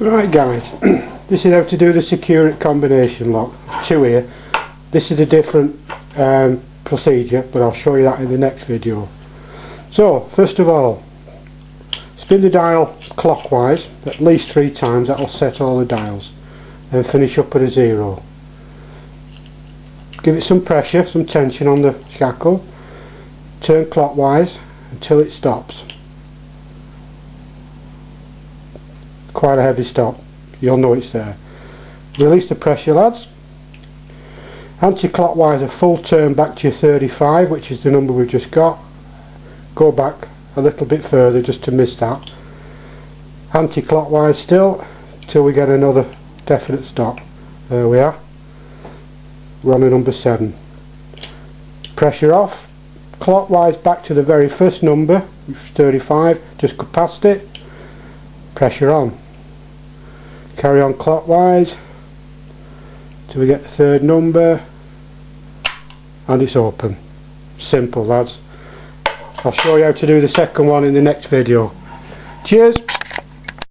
Right guys, this is how to do the secure combination lock. Two here. This is a different procedure, but I'll show you that in the next video. So first of all, spin the dial clockwise at least 3 times. That will set all the dials, and finish up at a 0. Give it some pressure, some tension on the shackle. Turn clockwise until it stops. Quite a heavy stop, you'll know it's there. Release the pressure, lads. Anti-clockwise a full turn back to your 35, which is the number we've just got. Go back a little bit further just to miss that. Anti-clockwise still till we get another definite stop. There we are. We're on to number 7. Pressure off. Clockwise back to the very first number, which is 35. Just go past it. Pressure on. Carry on clockwise till we get the 3rd number, and it's open. Simple, lads. I'll show you how to do the second one in the next video. Cheers.